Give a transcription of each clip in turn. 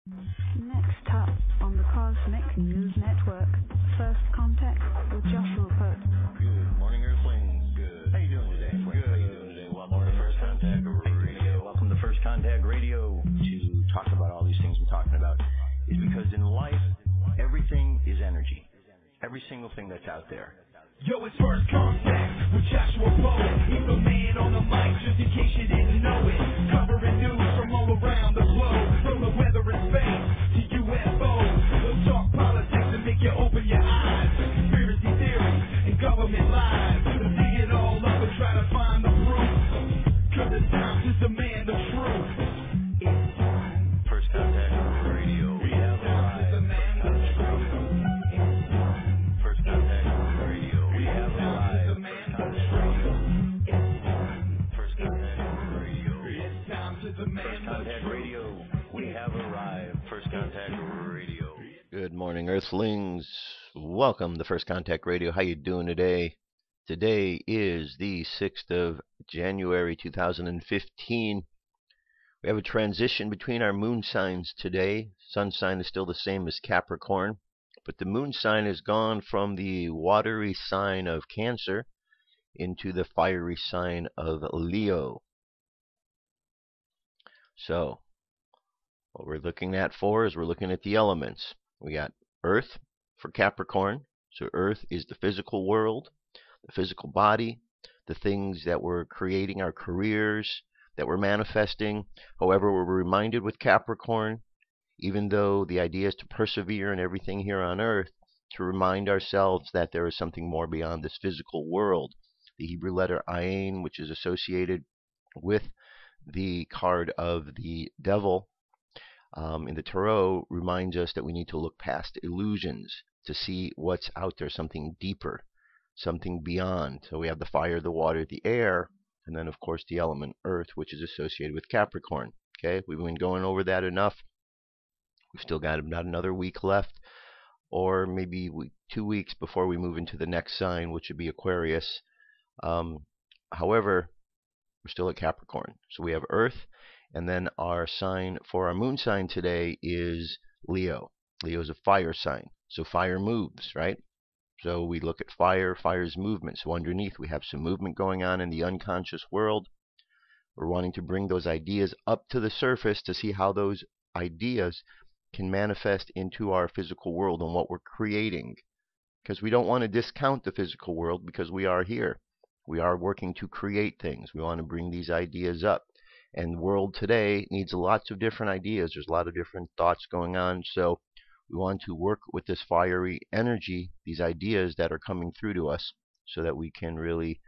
Next up on the Cosmic News Network, First Contact with Joshua Pope. Good morning, Earthlings. Good. How you doing today? Good. How you doing today? Welcome to First Contact Radio. Welcome to First Contact Radio. To talk about all these things we're talking about is because in life, everything is energy. Every single thing that's out there. Yo, it's First Contact with Joshua Pope. He's the man on the mic, just in case you didn't know it. Covering news from all around the globe, from the weather and space to UFOs. We'll talk politics and make you open your eyes. Conspiracy theories and government lies. We'll dig it all up and try to find the proof. Cause it's time to demand the truth. It's time. First Contact Radio. We have arrived. First Contact Radio. We have arrived. First Contact Radio. It's time to demand First Contact Radio. We have arrived. First Contact Radio. Good morning, Earthlings. Welcome to First Contact Radio. How you doing today? Today is the 6th of January 2015. We have a transition between our moon signs today. Sun sign is still the same as Capricorn, but the moon sign has gone from the watery sign of Cancer into the fiery sign of Leo. So, what we're looking at we're looking at the elements. We got Earth for Capricorn. So Earth is the physical world, the physical body, the things that we're creating, our careers, that we're manifesting. However, we're reminded with Capricorn, even though the idea is to persevere in everything here on Earth, to remind ourselves that there is something more beyond this physical world. The Hebrew letter Ayin, which is associated with the card of the devil in the Tarot, reminds us that we need to look past illusions to see what's out there, something deeper, something beyond. So we have the fire, the water, the air, and then of course the element Earth, which is associated with Capricorn. Okay, we've been going over that enough. We've still got about another week left, or maybe 2 weeks before we move into the next sign, which would be Aquarius. However, we're still at Capricorn. So we have Earth, and then our sign for our moon sign today is Leo. Leo is a fire sign. So fire moves, right? So we look at fire, fire's movement. So underneath we have some movement going on in the unconscious world. We're wanting to bring those ideas up to the surface to see how those ideas can manifest into our physical world and what we're creating. Because we don't want to discount the physical world, because we are here. We are working to create things. We want to bring these ideas up. And the world today needs lots of different ideas. There's a lot of different thoughts going on. So we want to work with this fiery energy, these ideas that are coming through to us, so that we can really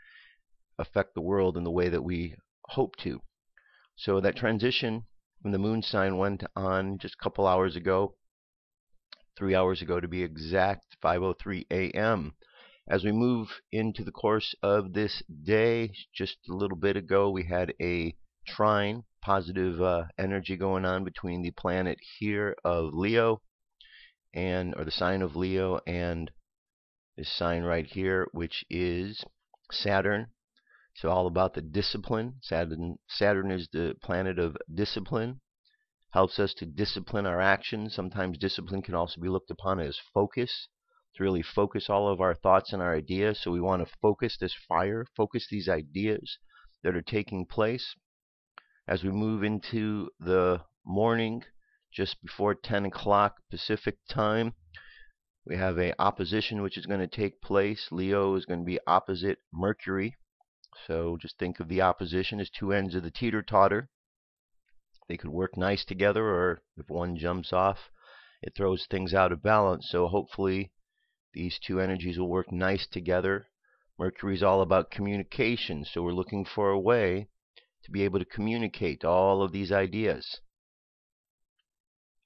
affect the world in the way that we hope to. So that transition from the moon sign went on just a couple hours ago, 3 hours ago to be exact, 5:03 a.m. As we move into the course of this day, just a little bit ago, we had a trine, positive energy going on between the planet here of Leo, or the sign of Leo, and this sign right here, which is Saturn. So all about the discipline. Saturn is the planet of discipline. Helps us to discipline our actions. Sometimes discipline can also be looked upon as focus, to really focus all of our thoughts and our ideas. So we want to focus this fire, focus these ideas that are taking place. As we move into the morning, just before 10 o'clock Pacific time, we have an opposition which is going to take place. Leo is going to be opposite Mercury. So just think of the opposition as two ends of the teeter-totter. They could work nice together, or if one jumps off, it throws things out of balance. So hopefully these two energies will work nice together. Mercury is all about communication, so we're looking for a way to be able to communicate all of these ideas.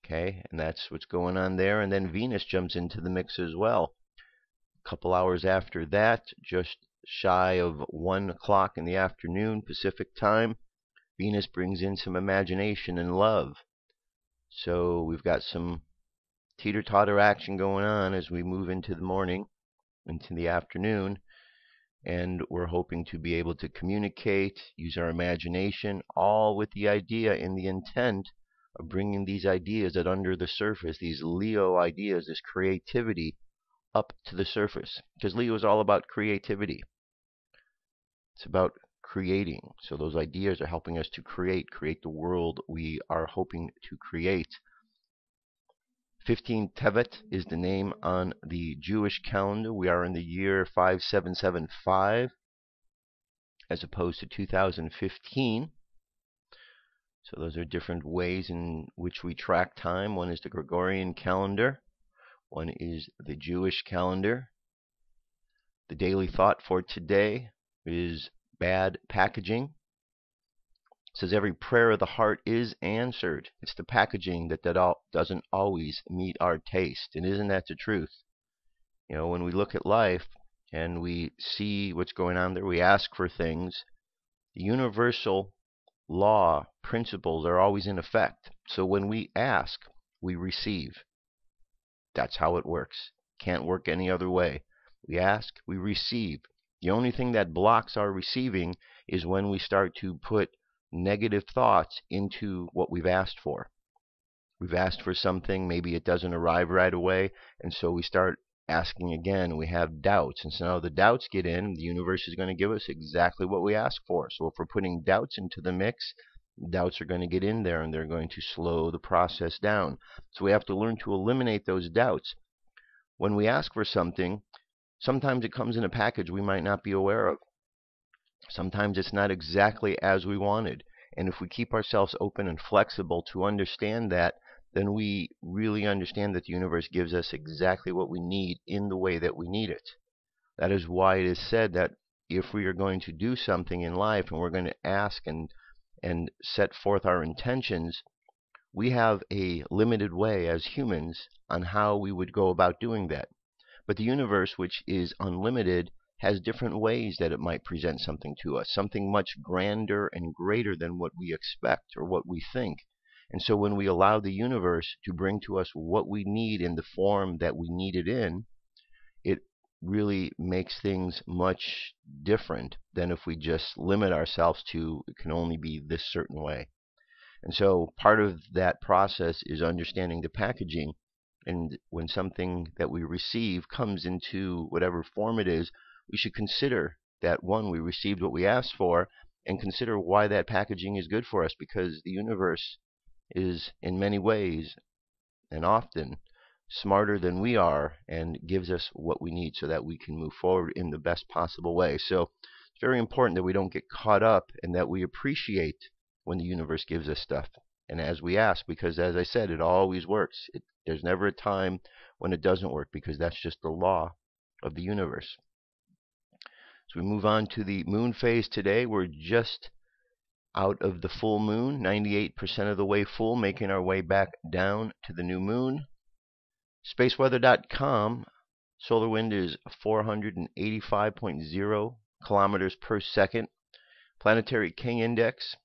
Okay, and that's what's going on there. And then Venus jumps into the mix as well. A couple hours after that, just shy of 1 o'clock in the afternoon Pacific time, Venus brings in some imagination and love. So we've got some teeter-totter action going on as we move into the morning, into the afternoon, and we're hoping to be able to communicate, use our imagination, all with the idea and the intent of bringing these ideas that under the surface, these Leo ideas, this creativity, up to the surface. Because Leo is all about creativity. It's about creating. So those ideas are helping us to create the world we are hoping to create. 15 Tevet is the name on the Jewish calendar. We are in the year 5775 as opposed to 2015. So those are different ways in which we track time. One is the Gregorian calendar. One is the Jewish calendar. The daily thought for today is bad packaging. It says every prayer of the heart is answered. It's the packaging that doesn't always meet our taste. And isn't that the truth? You know, when we look at life and we see what's going on there, we ask for things. The universal law principles are always in effect. So when we ask, we receive. That's how it works. Can't work any other way. We ask, we receive. The only thing that blocks our receiving is when we start to put negative thoughts into what we've asked for. We've asked for something, maybe it doesn't arrive right away, and so we start asking again. We have doubts, and so now the doubts get in. The universe is going to give us exactly what we ask for. So if we're putting doubts into the mix, doubts are going to get in there, and they're going to slow the process down. So we have to learn to eliminate those doubts. When we ask for something, sometimes it comes in a package we might not be aware of. Sometimes it's not exactly as we wanted. And if we keep ourselves open and flexible to understand that, then we really understand that the universe gives us exactly what we need in the way that we need it. That is why it is said that if we are going to do something in life and we're going to ask and set forth our intentions, we have a limited way as humans on how we would go about doing that. But the universe, which is unlimited, has different ways that it might present something to us, something much grander and greater than what we expect or what we think. And so when we allow the universe to bring to us what we need in the form that we need it in, it really makes things much different than if we just limit ourselves to it can only be this certain way. And so part of that process is understanding the packaging. And when something that we receive comes into whatever form it is, we should consider that, one, we received what we asked for, and consider why that packaging is good for us, because the universe is in many ways and often smarter than we are and gives us what we need so that we can move forward in the best possible way. So it's very important that we don't get caught up and that we appreciate when the universe gives us stuff and as we ask, because as I said, it always works. There's never a time when it doesn't work, because that's just the law of the universe. So we move on to the moon phase today. We're just out of the full moon, 98% of the way full, making our way back down to the new moon. Spaceweather.com, solar wind is 485.0 kilometers per second. Planetary King Index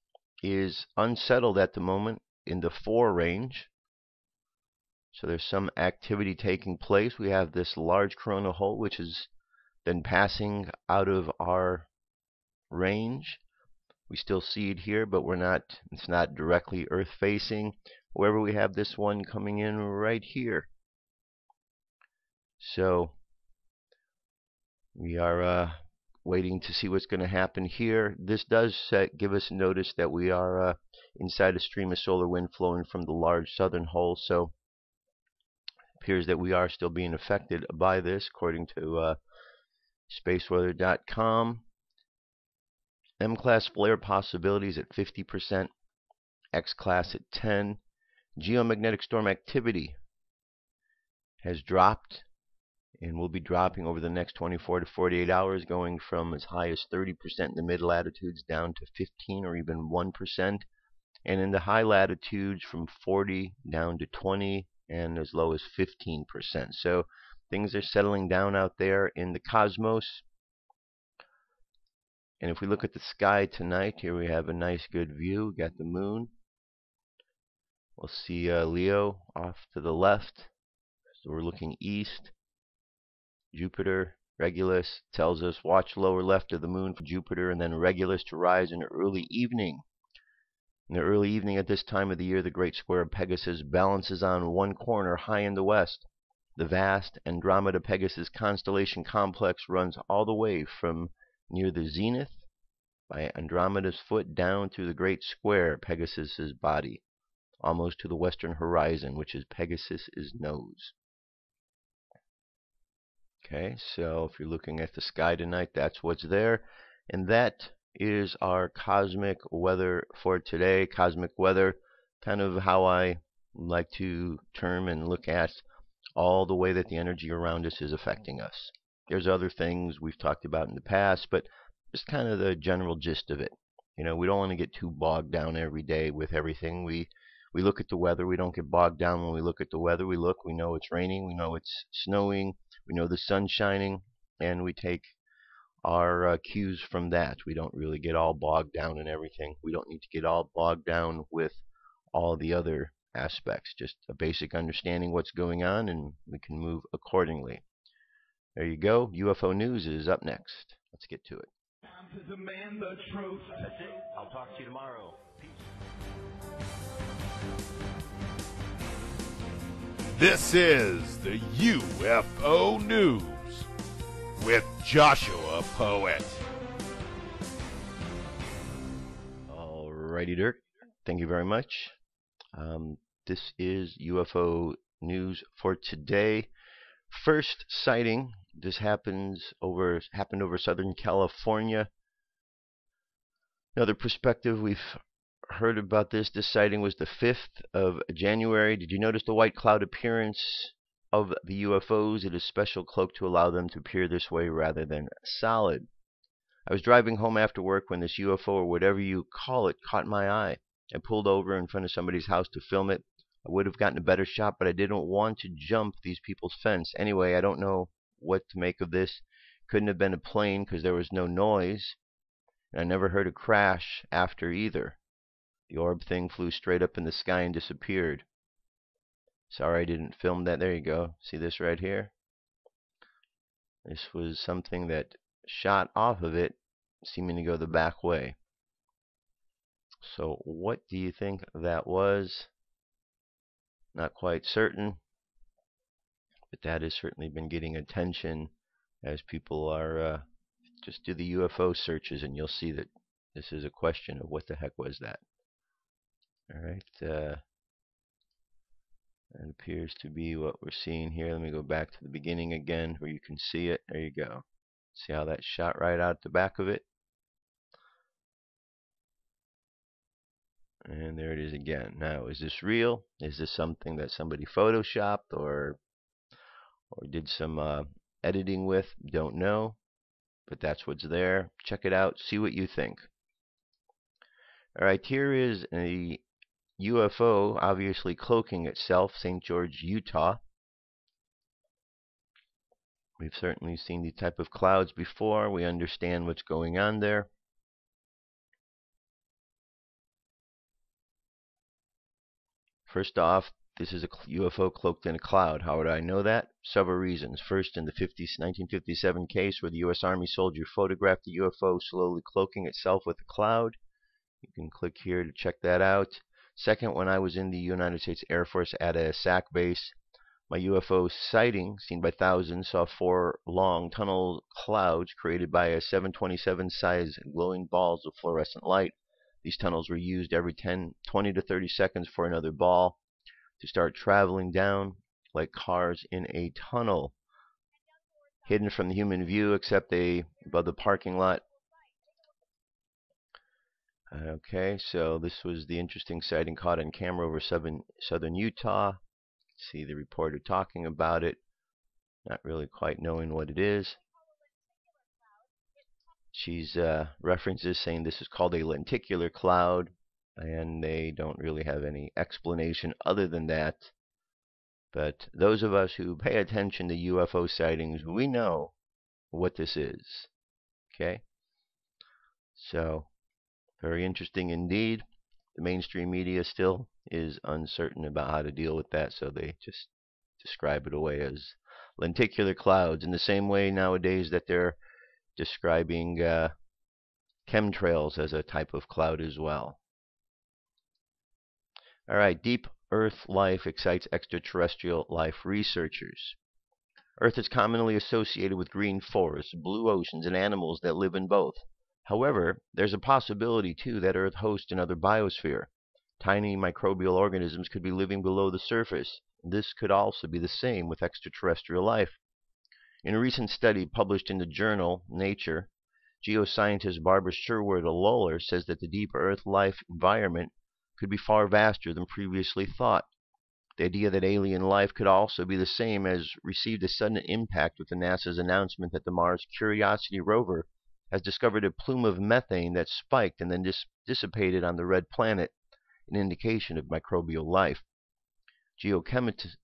is unsettled at the moment in the 4 range. So there's some activity taking place. We have this large coronal hole which has been passing out of our range. We still see it here, but it's not directly Earth facing. However, we have this one coming in right here. So we are waiting to see what's going to happen here. This does give us notice that we are inside a stream of solar wind flowing from the large southern hole. So it appears that we are still being affected by this, according to spaceweather.com. M-class flare possibilities at 50%, X-class at 10%. Geomagnetic storm activity has dropped and will be dropping over the next 24 to 48 hours, going from as high as 30% in the mid latitudes down to 15 or even 1%, and in the high latitudes from 40 down to 20 and as low as 15%. So things are settling down out there in the cosmos. And if we look at the sky tonight, here we have a nice good view. We got the moon. We'll see Leo off to the left. So we're looking east. Jupiter, Regulus, tells us watch lower left of the moon for Jupiter, and then Regulus to rise in early evening. In the early evening at this time of the year, the great square of Pegasus balances on one corner high in the west. The vast Andromeda-Pegasus constellation complex runs all the way from near the zenith by Andromeda's foot down through the great square, Pegasus's body, almost to the western horizon, which is Pegasus's nose. Okay, so if you're looking at the sky tonight, that's what's there. And that is our cosmic weather for today. Cosmic weather, kind of how I like to term and look at all the way that the energy around us is affecting us. There's other things we've talked about in the past, but just kind of the general gist of it. You know, we don't want to get too bogged down every day with everything. We look at the weather. We don't get bogged down when we look at the weather. We know it's raining. We know it's snowing. We know the sun's shining, and we take our cues from that. We don't really get all bogged down in everything. We don't need to get all bogged down with all the other aspects. Just a basic understanding what's going on, and we can move accordingly. There you go. UFO News is up next. Let's get to it. That's it. I'll talk to you tomorrow. This is the UFO News with Joshua Poet. Alrighty, Dirk. Thank you very much. This is UFO News for today. First sighting. This happened over Southern California. Another perspective, we've heard about this. This sighting was the 5th of January. Did you notice the white cloud appearance of the UFOs? It is special cloaked to allow them to appear this way rather than solid. I was driving home after work when this UFO, or whatever you call it, caught my eye. I pulled over in front of somebody's house to film it. I would have gotten a better shot, but I didn't want to jump these people's fence. Anyway, I don't know what to make of this. Couldn't have been a plane because there was no noise. And I never heard a crash after either. The orb thing flew straight up in the sky and disappeared. Sorry I didn't film that. There you go. See this right here? This was something that shot off of it, seeming to go the back way. So what do you think that was? Not quite certain, but that has certainly been getting attention as people are just do the UFO searches, and you'll see that this is a question of what the heck was that. All right, that appears to be what we're seeing here. Let me go back to the beginning again where you can see it. There you go. See how that shot right out the back of it? And there it is again. Now, is this real? Is this something that somebody photoshopped or did some editing with? Don't know. But that's what's there. Check it out. See what you think. All right, here is a UFO obviously cloaking itself, St. George, Utah. We've certainly seen these type of clouds before. We understand what's going on there. First off, this is a UFO cloaked in a cloud. How would I know that? Several reasons. First, in the 1957 case where the U.S. Army soldier photographed the UFO slowly cloaking itself with a cloud. You can click here to check that out. Second, when I was in the United States Air Force at a SAC base, my UFO sighting, seen by thousands, saw 4 long tunnel clouds created by a 727 size glowing balls of fluorescent light. These tunnels were used every 20 to 30 seconds for another ball to start traveling down like cars in a tunnel, hidden from the human view except above the parking lot. Okay, so this was the interesting sighting caught on camera over southern Utah. See the reporter talking about it, not really quite knowing what it is. She's references saying this is called a lenticular cloud, and they don't really have any explanation other than that. But those of us who pay attention to UFO sightings, we know what this is. Okay? So, very interesting indeed. The mainstream media still is uncertain about how to deal with that, so they just describe it away as lenticular clouds in the same way nowadays that they're describing chemtrails as a type of cloud as well. All right, deep Earth life excites extraterrestrial life researchers. Earth is commonly associated with green forests, blue oceans, and animals that live in both. However, there's a possibility, too, that Earth hosts another biosphere. Tiny microbial organisms could be living below the surface. This could also be the same with extraterrestrial life. In a recent study published in the journal Nature, geoscientist Barbara Sherwood-Lawler says that the deep Earth life environment could be far vaster than previously thought. The idea that alien life could also be the same has received a sudden impact with NASA's announcement that the Mars Curiosity rover has discovered a plume of methane that spiked and then dissipated on the red planet, an indication of microbial life. Geochemist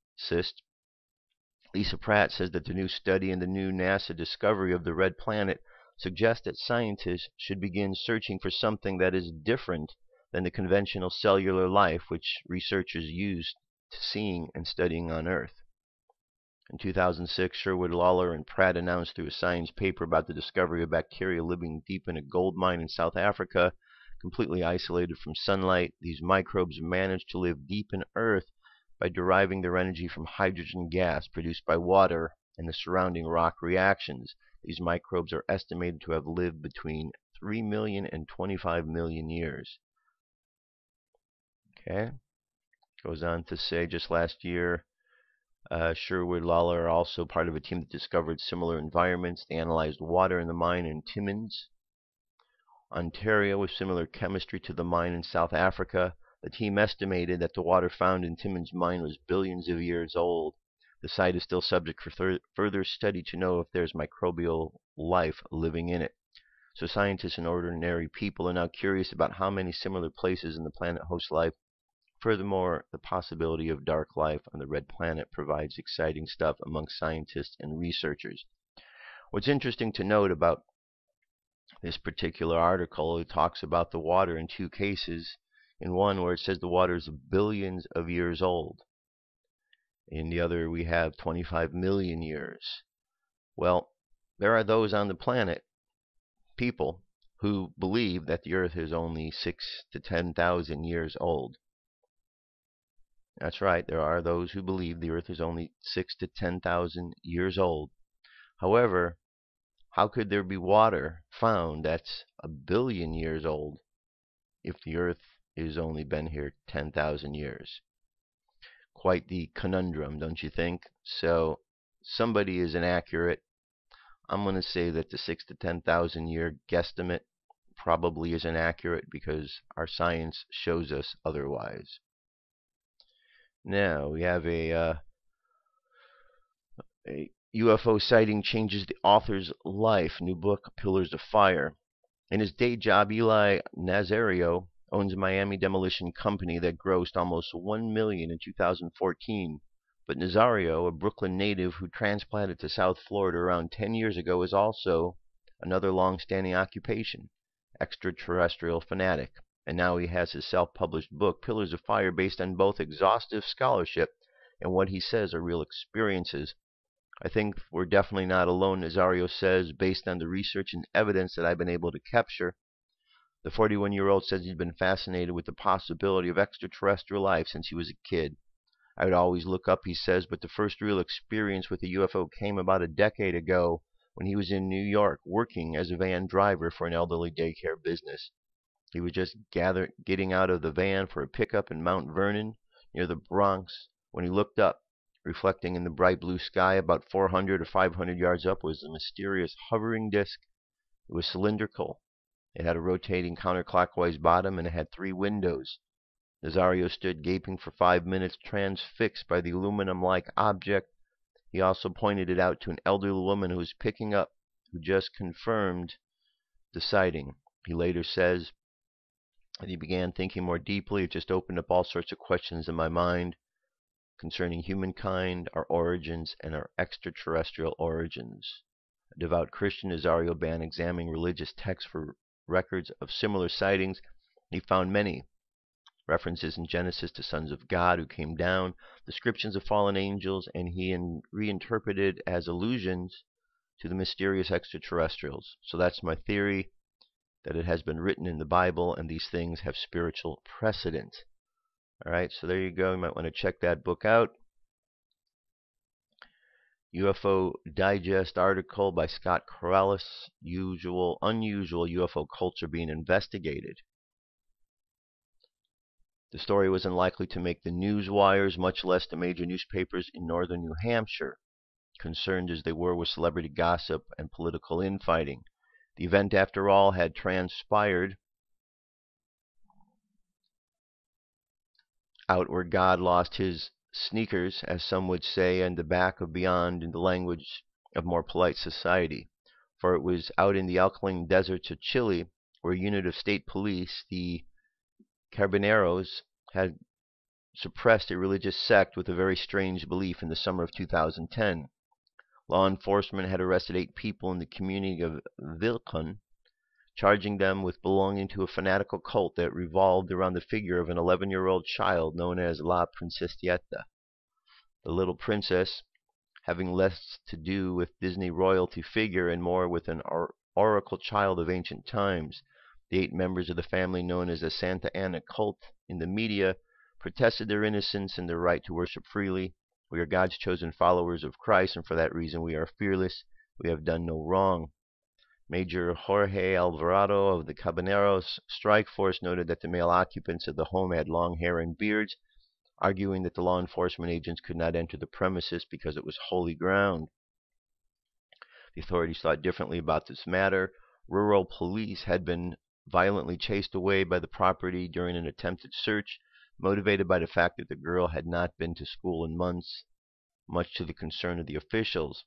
Lisa Pratt says that the new study and the new NASA discovery of the red planet suggests that scientists should begin searching for something that is different than the conventional cellular life which researchers used to seeing and studying on Earth. In 2006, Sherwood-Lawler and Pratt announced through a science paper about the discovery of bacteria living deep in a gold mine in South Africa, completely isolated from sunlight. These microbes managed to live deep in Earth by deriving their energy from hydrogen gas produced by water and the surrounding rock reactions. These microbes are estimated to have lived between 3 million and 25 million years. Okay. Goes on to say just last year, Sherwood-Lawler are also part of a team that discovered similar environments. They analyzed water in the mine in Timmins, Ontario, with similar chemistry to the mine in South Africa. The team estimated that the water found in Timmins mine was billions of years old. The site is still subject for further study to know if there's microbial life living in it. So scientists and ordinary people are now curious about how many similar places in the planet host life. Furthermore, the possibility of dark life on the red planet provides exciting stuff among scientists and researchers. What's interesting to note about this particular article, it talks about the water in two cases. In one where it says the water is billions of years old. In the other we have 25 million years. Well, there are those on the planet, people, who believe that the Earth is only 6,000 to 10,000 years old. That's right, there are those who believe the Earth is only 6,000 to 10,000 years old. However, how could there be water found that's a billion years old if the Earth has only been here 10,000 years? Quite the conundrum, don't you think? So somebody is inaccurate. I'm going to say that the 6,000 to 10,000 year guesstimate probably is inaccurate because our science shows us otherwise. Now we have a UFO sighting changes the author's life. New book, Pillars of Fire. In his day job, Eli Nazario owns a Miami demolition company that grossed almost $1 million in 2014. But Nazario, a Brooklyn native who transplanted to South Florida around 10 years ago, is also another long-standing occupation, extraterrestrial fanatic. And now he has his self-published book, Pillars of Fire, based on both exhaustive scholarship and what he says are real experiences. I think we're definitely not alone, Nazario says, based on the research and evidence that I've been able to capture. The 41-year-old says he's been fascinated with the possibility of extraterrestrial life since he was a kid. I would always look up, he says, but the first real experience with a UFO came about a decade ago when he was in New York working as a van driver for an elderly daycare business. He was just getting out of the van for a pickup in Mount Vernon near the Bronx when he looked up. Reflecting in the bright blue sky about 400 or 500 yards up was a mysterious hovering disk. It was cylindrical. It had a rotating counterclockwise bottom and it had 3 windows. Nazario stood gaping for 5 minutes, transfixed by the aluminum-like object. He also pointed it out to an elderly woman who was picking up, who just confirmed the sighting. He later says that he began thinking more deeply. It just opened up all sorts of questions in my mind concerning humankind, our origins, and our extraterrestrial origins. A devout Christian, Nazario began examining religious texts for records of similar sightings. He found many references in Genesis to sons of God who came down, descriptions of fallen angels, and he reinterpreted as allusions to the mysterious extraterrestrials. So that's my theory, that it has been written in the Bible and these things have spiritual precedent. All right, so there you go. You might want to check that book out. UFO Digest article by Scott Corrales. Unusual UFO culture being investigated. The story was unlikely to make the news wires, much less the major newspapers in northern New Hampshire, concerned as they were with celebrity gossip and political infighting. The event, after all, had transpired out where God lost his sneakers, as some would say, and the back of beyond in the language of more polite society. For it was out in the alkaline deserts of Chile where a unit of state police, the Carabineros, had suppressed a religious sect with a very strange belief in the summer of 2010. Law enforcement had arrested 8 people in the community of Vilcon, charging them with belonging to a fanatical cult that revolved around the figure of an 11-year-old child known as La Princesieta. The little princess, having less to do with Disney royalty figure and more with an oracle child of ancient times. The 8 members of the family known as the Santa Ana cult in the media protested their innocence and their right to worship freely. We are God's chosen followers of Christ, and for that reason we are fearless. We have done no wrong. Major Jorge Alvarado of the Carabineros strike force noted that the male occupants of the home had long hair and beards, arguing that the law enforcement agents could not enter the premises because it was holy ground. The authorities thought differently about this matter. Rural police had been violently chased away by the property during an attempted search, motivated by the fact that the girl had not been to school in months, much to the concern of the officials.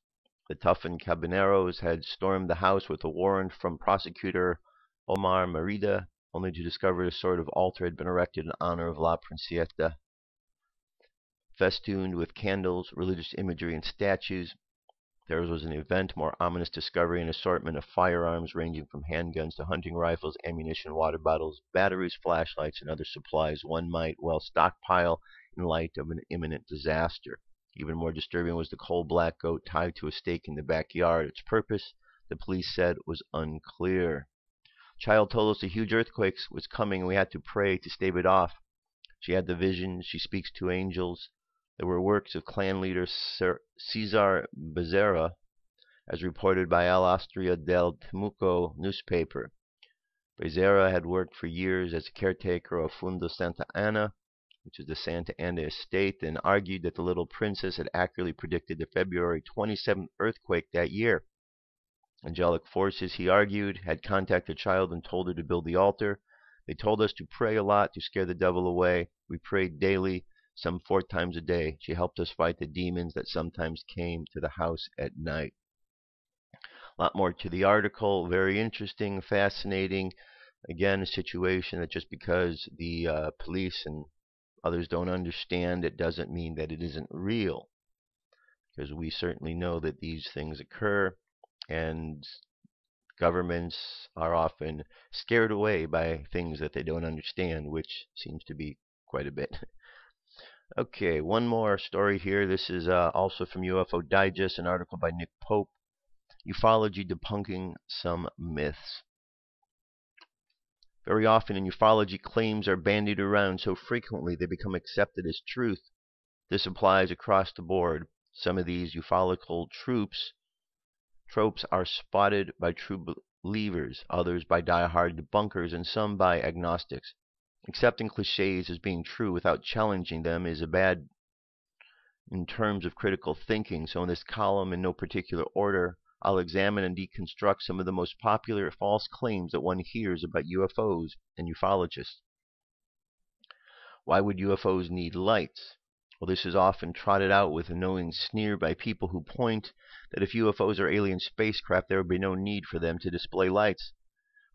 The toughened Carabineros had stormed the house with a warrant from prosecutor Omar Merida, only to discover a sort of altar had been erected in honor of La Princesieta, festooned with candles, religious imagery, and statues. Theirs was an event, more ominous discovery, an assortment of firearms ranging from handguns to hunting rifles, ammunition, water bottles, batteries, flashlights, and other supplies one might well stockpile in light of an imminent disaster. Even more disturbing was the coal black goat tied to a stake in the backyard. Its purpose, the police said, was unclear. Child told us a huge earthquake was coming and we had to pray to stave it off. She had the vision. She speaks to angels. There were works of clan leader Cesar Becerra, as reported by El Astria del Temuco newspaper. Becerra had worked for years as a caretaker of Fundo Santa Ana, which is the Santa Ana estate, and argued that the little princess had accurately predicted the February 27th earthquake that year. Angelic forces, he argued, had contacted the child and told her to build the altar. They told us to pray a lot to scare the devil away. We prayed daily, some 4 times a day. She helped us fight the demons that sometimes came to the house at night. A lot more to the article. Very interesting, fascinating. Again, a situation that just because the police and others don't understand, it doesn't mean that it isn't real. Because we certainly know that these things occur, and governments are often scared away by things that they don't understand, which seems to be quite a bit. Okay, one more story here. This is also from UFO Digest, an article by Nick Pope. Ufology debunking some myths. Very often in ufology, claims are bandied around so frequently they become accepted as truth. This applies across the board. Some of these ufological tropes are spotted by true believers, others by die-hard debunkers, and some by agnostics. Accepting cliches as being true without challenging them is bad in terms of critical thinking. So in this column, in no particular order, I'll examine and deconstruct some of the most popular false claims that one hears about UFOs and ufologists. Why would UFOs need lights? Well, this is often trotted out with a knowing sneer by people who point that if UFOs are alien spacecraft, there would be no need for them to display lights.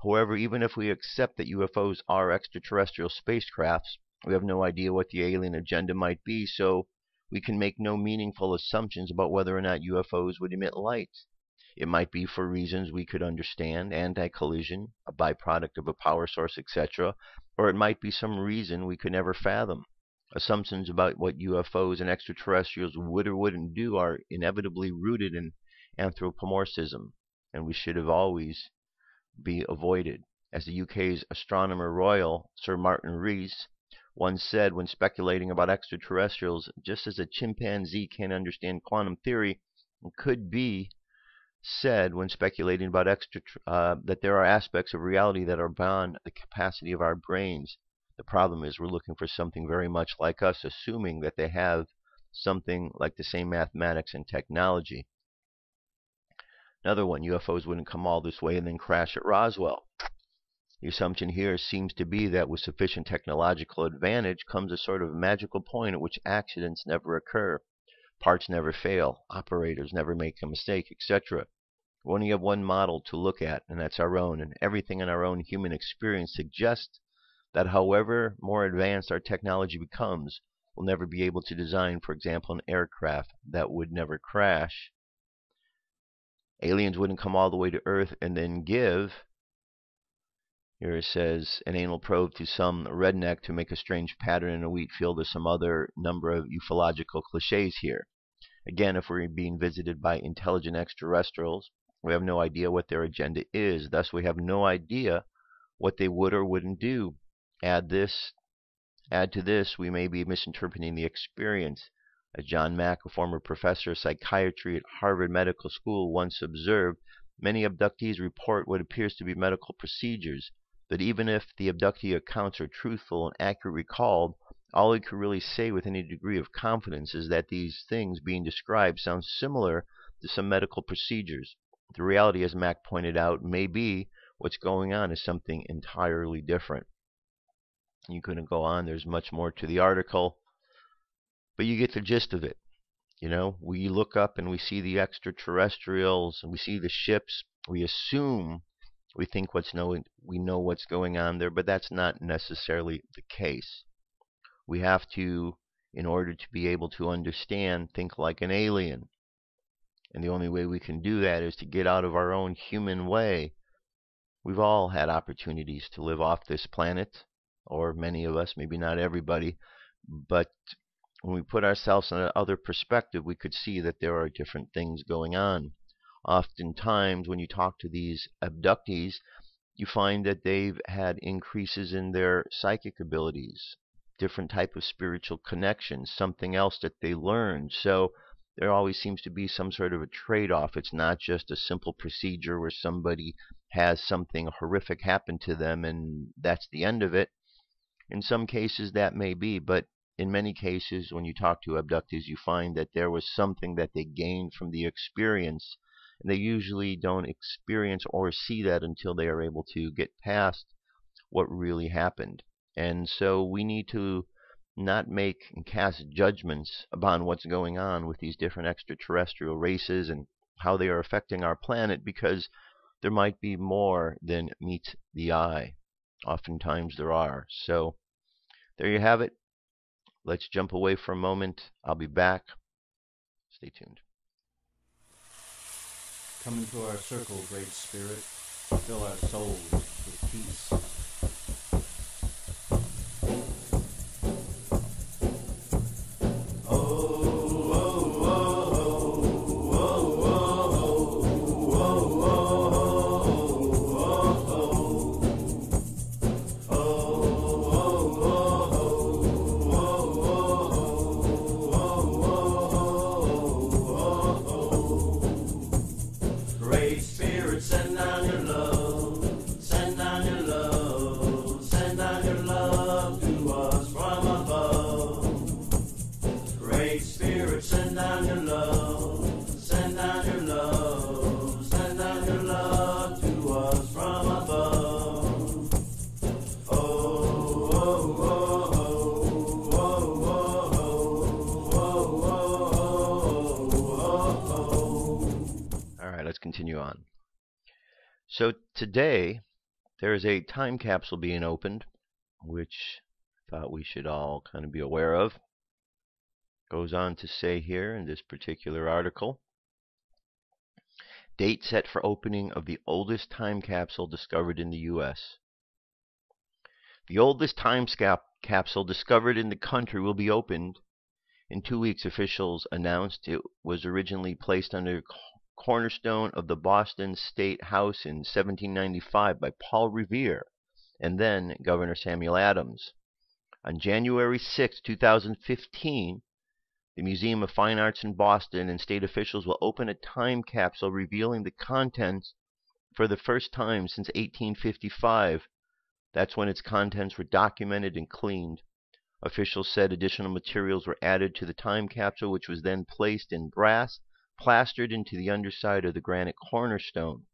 However, even if we accept that UFOs are extraterrestrial spacecrafts, we have no idea what the alien agenda might be, so we can make no meaningful assumptions about whether or not UFOs would emit light. It might be for reasons we could understand, anti-collision, a byproduct of a power source, etc., or it might be some reason we could never fathom. Assumptions about what UFOs and extraterrestrials would or wouldn't do are inevitably rooted in anthropomorphism, and we should have always be avoided. As the UK's Astronomer Royal, Sir Martin Rees, once said when speculating about extraterrestrials, just as a chimpanzee can't understand quantum theory, it could be said when speculating about that there are aspects of reality that are beyond the capacity of our brains. The problem is we're looking for something very much like us, assuming that they have something like the same mathematics and technology. Another one, UFOs wouldn't come all this way and then crash at Roswell. The assumption here seems to be that with sufficient technological advantage comes a sort of magical point at which accidents never occur, parts never fail, operators never make a mistake, etc. We only have one model to look at, and that's our own, and everything in our own human experience suggests that however more advanced our technology becomes, we'll never be able to design, for example, an aircraft that would never crash. Aliens wouldn't come all the way to Earth and then give, here it says, an anal probe to some redneck to make a strange pattern in a wheat field, or some other number of ufological cliches here. Again, if we're being visited by intelligent extraterrestrials, we have no idea what their agenda is. Thus, we have no idea what they would or wouldn't do. Add to this, we may be misinterpreting the experience. As John Mack, a former professor of psychiatry at Harvard Medical School, once observed, many abductees report what appears to be medical procedures, but even if the abductee accounts are truthful and accurately recalled, all he could really say with any degree of confidence is that these things being described sound similar to some medical procedures. The reality, as Mack pointed out, may be what's going on is something entirely different. You couldn't go on. There's much more to the article, but you get the gist of it. You know, we look up and we see the extraterrestrials, and we see the ships. We assume we think we know what's going on there, but that's not necessarily the case. We have to, in order to be able to understand, think like an alien. And the only way we can do that is to get out of our own human way. We've all had opportunities to live off this planet, or many of us, maybe not everybody, but when we put ourselves in another perspective, we could see that there are different things going on. Oftentimes, when you talk to these abductees, you find that they've had increases in their psychic abilities, different type of spiritual connections, something else that they learned. So there always seems to be some sort of a trade-off. It's not just a simple procedure where somebody has something horrific happen to them and that's the end of it. In some cases that may be, but in many cases when you talk to abductees, you find that there was something that they gained from the experience, and they usually don't experience or see that until they are able to get past what really happened. And so we need to not make and cast judgments upon what's going on with these different extraterrestrial races and how they are affecting our planet, because there might be more than meets the eye. Oftentimes there are. So there you have it. Let's jump away for a moment. I'll be back. Stay tuned. Come into our circle, Great Spirit. Fill our souls with peace. Continue on. So today there is a time capsule being opened, which I thought we should all kind of be aware of. Goes on to say here in this particular article, date set for opening of the oldest time capsule discovered in the U.S. The oldest time capsule discovered in the country will be opened in 2 weeks, officials announced. It was originally placed under cornerstone of the Boston State House in 1795 by Paul Revere and then Governor Samuel Adams. On January 6, 2015, the Museum of Fine Arts in Boston and state officials will open a time capsule revealing the contents for the first time since 1855. That's when its contents were documented and cleaned. Officials said additional materials were added to the time capsule, which was then placed in brass, plastered into the underside of the granite cornerstone.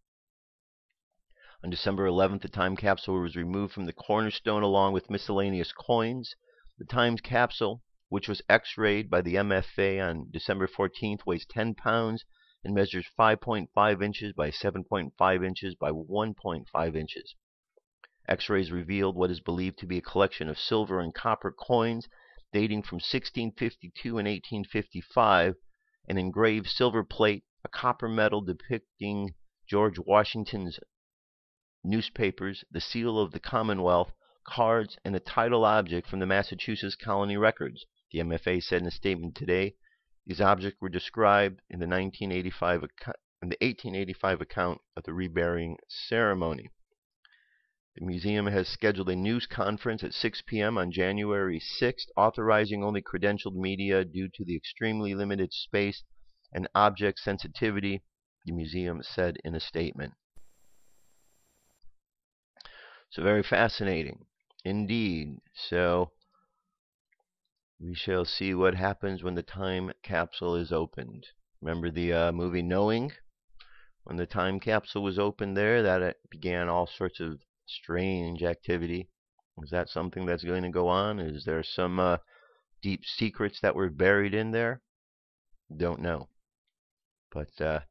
On December 11th, the time capsule was removed from the cornerstone along with miscellaneous coins. The time capsule, which was x-rayed by the MFA on December 14th, weighs 10 pounds and measures 5.5 inches by 7.5 inches by 1.5 inches. X-rays revealed what is believed to be a collection of silver and copper coins dating from 1652 and 1855, an engraved silver plate, a copper medal depicting George Washington's newspapers, the seal of the Commonwealth, cards, and a title object from the Massachusetts Colony Records. The MFA said in a statement today, these objects were described in the 1885 account of the reburying ceremony. The museum has scheduled a news conference at 6 p.m. on January 6th, authorizing only credentialed media due to the extremely limited space and object sensitivity, the museum said in a statement. So very fascinating indeed. So we shall see what happens when the time capsule is opened. Remember the movie Knowing? When the time capsule was opened there, that began all sorts of strange activity. Is that something that's going to go on? Is there some deep secrets that were buried in there? Don't know. But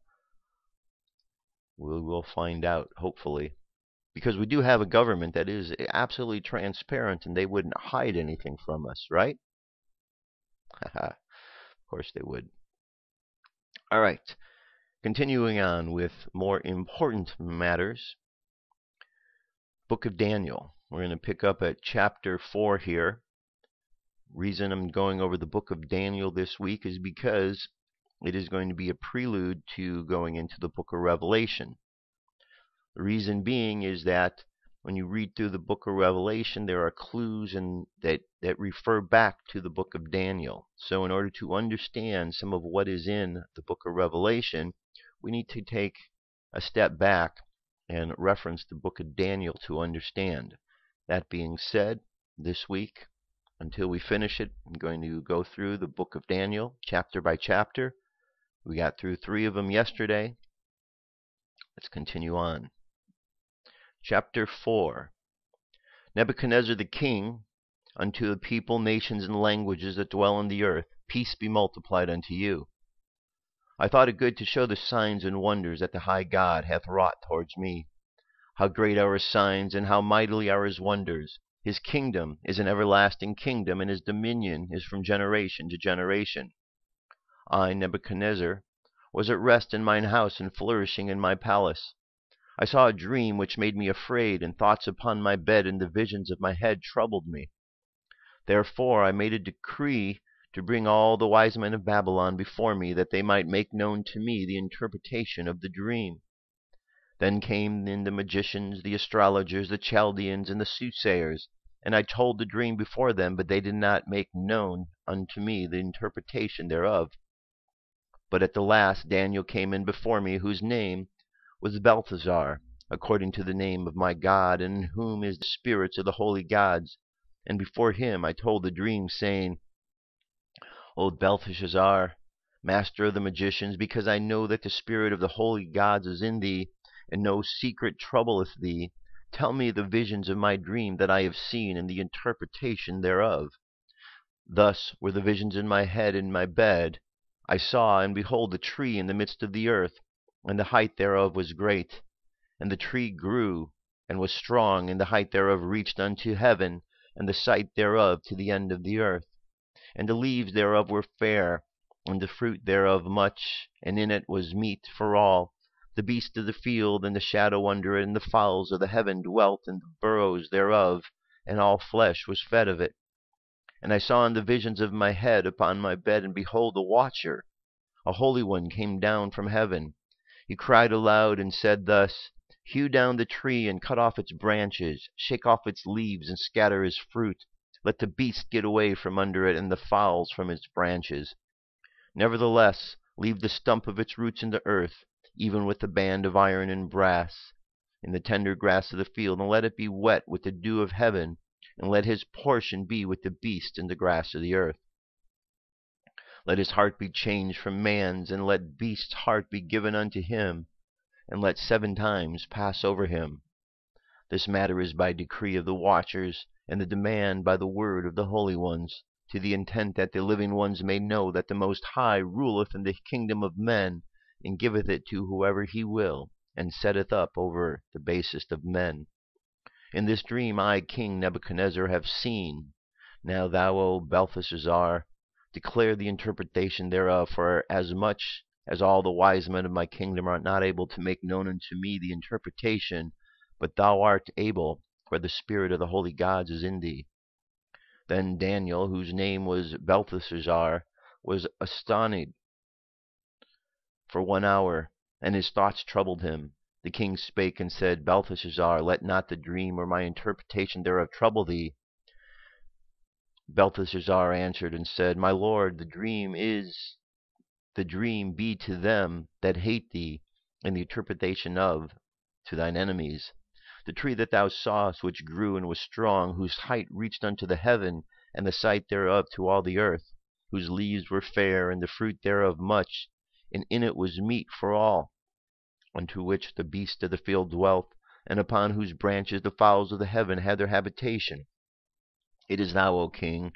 we'll find out, hopefully. Because we do have a government that is absolutely transparent and they wouldn't hide anything from us, right? Of course they would. All right. Continuing on with more important matters. Book of Daniel. We're going to pick up at chapter 4 here. Reason I'm going over the book of Daniel this week is because it is going to be a prelude to going into the book of Revelation. The reason being is that when you read through the book of Revelation, there are clues that refer back to the book of Daniel. So in order to understand some of what is in the book of Revelation, we need to take a step back and reference the book of Daniel to understand. That being said, this week, until we finish it, I'm going to go through the book of Daniel, chapter by chapter. We got through 3 of them yesterday. Let's continue on. Chapter 4. Nebuchadnezzar the king, unto the people, nations, and languages that dwell on the earth, peace be multiplied unto you. I thought it good to show the signs and wonders that the high God hath wrought towards me. How great are his signs, and how mightily are his wonders. His kingdom is an everlasting kingdom, and his dominion is from generation to generation. I, Nebuchadnezzar, was at rest in mine house, and flourishing in my palace. I saw a dream which made me afraid, and thoughts upon my bed, and the visions of my head troubled me. Therefore I made a decree to bring all the wise men of Babylon before me, that they might make known to me the interpretation of the dream. Then came in the magicians, the astrologers, the Chaldeans, and the soothsayers, and I told the dream before them, but they did not make known unto me the interpretation thereof. But at the last Daniel came in before me, whose name was Belteshazzar, according to the name of my God, and in whom is the spirits of the holy gods. And before him I told the dream, saying, O Belteshazzar, master of the magicians, because I know that the spirit of the holy gods is in thee, and no secret troubleth thee, tell me the visions of my dream that I have seen, and the interpretation thereof. Thus were the visions in my head in my bed. I saw, and behold, a tree in the midst of the earth, and the height thereof was great. And the tree grew, and was strong, and the height thereof reached unto heaven, and the sight thereof to the end of the earth. And the leaves thereof were fair, and the fruit thereof much, and in it was meat for all. The beasts of the field, and the shadow under it, and the fowls of the heaven dwelt in the burrows thereof, and all flesh was fed of it. And I saw in the visions of my head upon my bed, and behold, a watcher, a holy one, came down from heaven. He cried aloud and said thus, Hew down the tree, and cut off its branches, shake off its leaves, and scatter his fruit, Let the beast get away from under it, and the fowls from its branches. Nevertheless, leave the stump of its roots in the earth, even with the band of iron and brass, in the tender grass of the field, and let it be wet with the dew of heaven, and let his portion be with the beast in the grass of the earth. Let his heart be changed from man's, and let beast's heart be given unto him, and let 7 times pass over him. This matter is by decree of the watchers, and the demand by the word of the holy ones, to the intent that the living ones may know that the Most High ruleth in the kingdom of men, and giveth it to whoever he will, and setteth up over the basest of men. In this dream I, King Nebuchadnezzar, have seen. Now thou, O Belteshazzar, declare the interpretation thereof, for as much as all the wise men of my kingdom are not able to make known unto me the interpretation, but thou art able, for the spirit of the holy gods is in thee. Then Daniel, whose name was Belteshazzar, was astonished for 1 hour, and his thoughts troubled him. The king spake and said, Belteshazzar, let not the dream or my interpretation thereof trouble thee. Belteshazzar answered and said, My lord, the dream be to them that hate thee, and the interpretation of to thine enemies. The tree that thou sawest, which grew and was strong, whose height reached unto the heaven, and the sight thereof to all the earth, whose leaves were fair, and the fruit thereof much, and in it was meat for all, unto which the beasts of the field dwelt, and upon whose branches the fowls of the heaven had their habitation. It is thou, O king,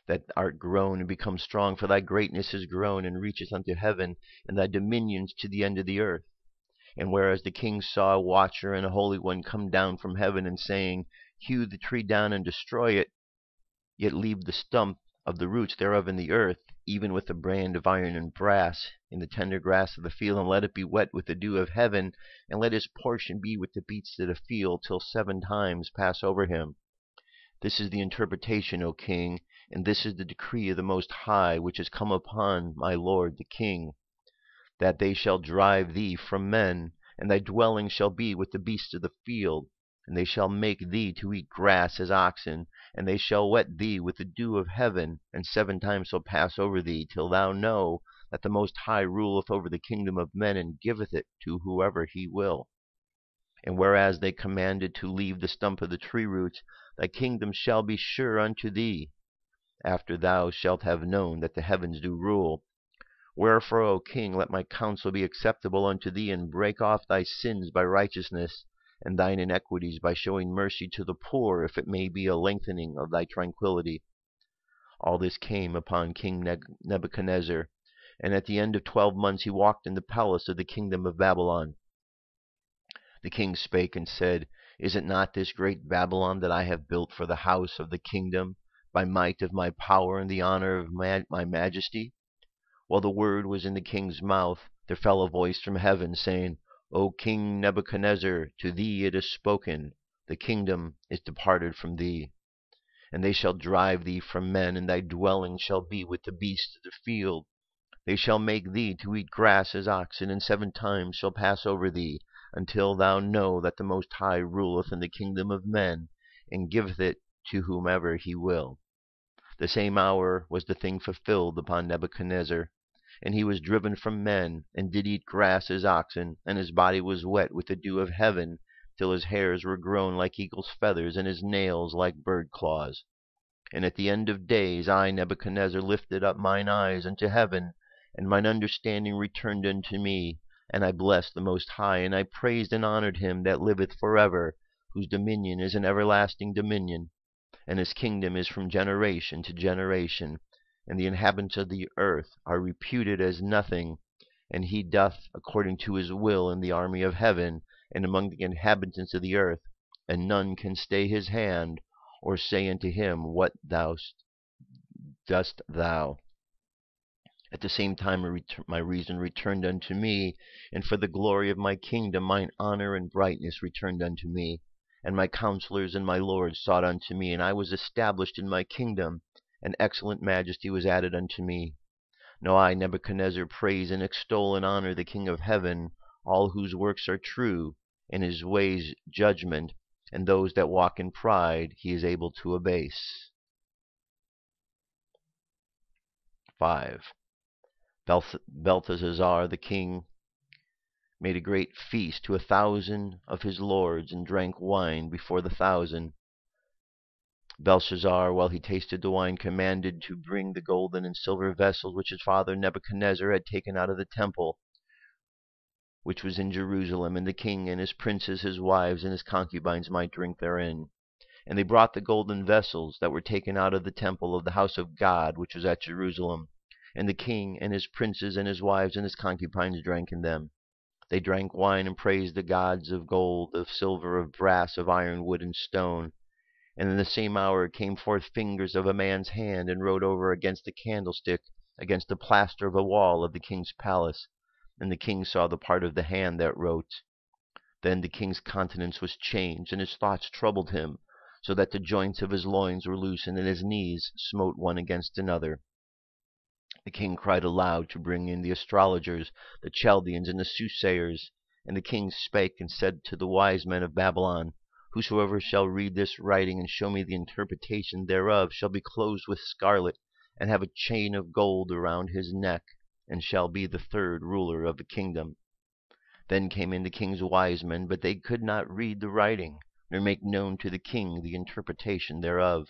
that art grown and become strong, for thy greatness is grown and reacheth unto heaven, and thy dominions to the end of the earth. And whereas the king saw a watcher and a holy one come down from heaven, and saying, Hew the tree down and destroy it, yet leave the stump of the roots thereof in the earth, even with the brand of iron and brass, in the tender grass of the field, and let it be wet with the dew of heaven, and let his portion be with the beasts of the field, till 7 times pass over him. This is the interpretation, O king, and this is the decree of the Most High, which is come upon my lord the king, that they shall drive thee from men, and thy dwelling shall be with the beasts of the field, and they shall make thee to eat grass as oxen, and they shall wet thee with the dew of heaven, and 7 times shall pass over thee, till thou know that the Most High ruleth over the kingdom of men, and giveth it to whoever he will. And whereas they commanded to leave the stump of the tree roots, thy kingdom shall be sure unto thee, after thou shalt have known that the heavens do rule. Wherefore, O king, let my counsel be acceptable unto thee, and break off thy sins by righteousness, and thine iniquities by showing mercy to the poor, if it may be a lengthening of thy tranquility. All this came upon King Nebuchadnezzar, and at the end of 12 months he walked in the palace of the kingdom of Babylon. The king spake and said, Is it not this great Babylon that I have built for the house of the kingdom, by might of my power and the honor of my majesty? While the word was in the king's mouth, there fell a voice from heaven, saying, O King Nebuchadnezzar, to thee it is spoken, the kingdom is departed from thee. And they shall drive thee from men, and thy dwelling shall be with the beasts of the field. They shall make thee to eat grass as oxen, and 7 times shall pass over thee, until thou know that the Most High ruleth in the kingdom of men, and giveth it to whomever he will. The same hour was the thing fulfilled upon Nebuchadnezzar, and he was driven from men, and did eat grass as oxen, and his body was wet with the dew of heaven, till his hairs were grown like eagle's feathers, and his nails like bird claws. And at the end of days I, Nebuchadnezzar, lifted up mine eyes unto heaven, and mine understanding returned unto me, and I blessed the Most High, and I praised and honored him that liveth forever, whose dominion is an everlasting dominion, and his kingdom is from generation to generation, and the inhabitants of the earth are reputed as nothing, and he doth according to his will in the army of heaven, and among the inhabitants of the earth, and none can stay his hand, or say unto him, What dost thou? At the same time my reason returned unto me, and for the glory of my kingdom mine honor and brightness returned unto me. And my counselors and my lords sought unto me, and I was established in my kingdom, and excellent majesty was added unto me. Now I, Nebuchadnezzar, praise and extol and honor the King of heaven, all whose works are true, and his ways judgment, and those that walk in pride he is able to abase. 5. Belteshazzar the king made a great feast to 1,000 of his lords, and drank wine before the 1,000. Belshazzar, while he tasted the wine, commanded to bring the golden and silver vessels which his father Nebuchadnezzar had taken out of the temple, which was in Jerusalem, and the king and his princes, his wives, and his concubines might drink therein. And they brought the golden vessels that were taken out of the temple of the house of God, which was at Jerusalem. And the king and his princes and his wives and his concubines drank in them. They drank wine and praised the gods of gold, of silver, of brass, of iron, wood, and stone. And in the same hour came forth fingers of a man's hand, and wrote over against the candlestick, against the plaster of a wall of the king's palace. And the king saw the part of the hand that wrote. Then the king's countenance was changed, and his thoughts troubled him, so that the joints of his loins were loosened, and his knees smote one against another. The king cried aloud to bring in the astrologers, the Chaldeans, and the soothsayers. And the king spake and said to the wise men of Babylon, Whosoever shall read this writing and show me the interpretation thereof shall be clothed with scarlet, and have a chain of gold around his neck, and shall be the third ruler of the kingdom. Then came in the king's wise men, but they could not read the writing, nor make known to the king the interpretation thereof.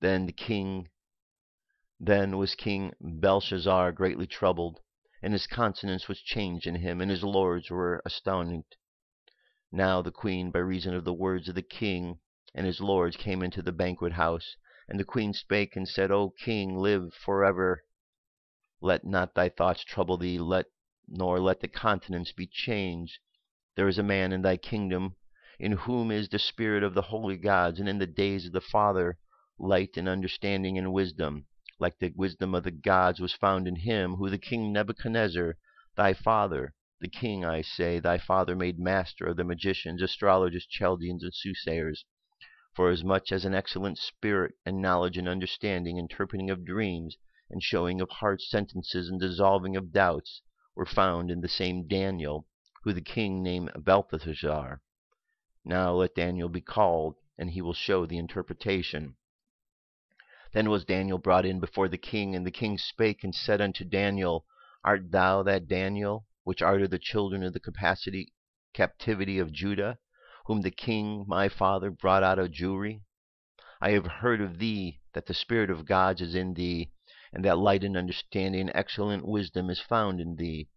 Then was King Belshazzar greatly troubled, and his countenance was changed in him, and his lords were astounded. Now the queen, by reason of the words of the king and his lords, came into the banquet house. And the queen spake and said, O king, live forever. Let not thy thoughts trouble thee, nor let the countenance be changed. There is a man in thy kingdom, in whom is the spirit of the holy gods, and in the days of the Father light and understanding and wisdom. Like the wisdom of the gods was found in him, who the king Nebuchadnezzar, thy father, the king, I say, thy father, made master of the magicians, astrologers, Chaldeans, and soothsayers. For as much as an excellent spirit, and knowledge, and understanding, interpreting of dreams, and showing of hard sentences, and dissolving of doubts, were found in the same Daniel, who the king named Belteshazzar. Now let Daniel be called, and he will show the interpretation. Then was Daniel brought in before the king, and the king spake and said unto Daniel, Art thou that Daniel, which art of the children of the captivity of Judah, whom the king my father brought out of Jewry? I have heard of thee that the spirit of gods is in thee, and that light and understanding and excellent wisdom is found in thee.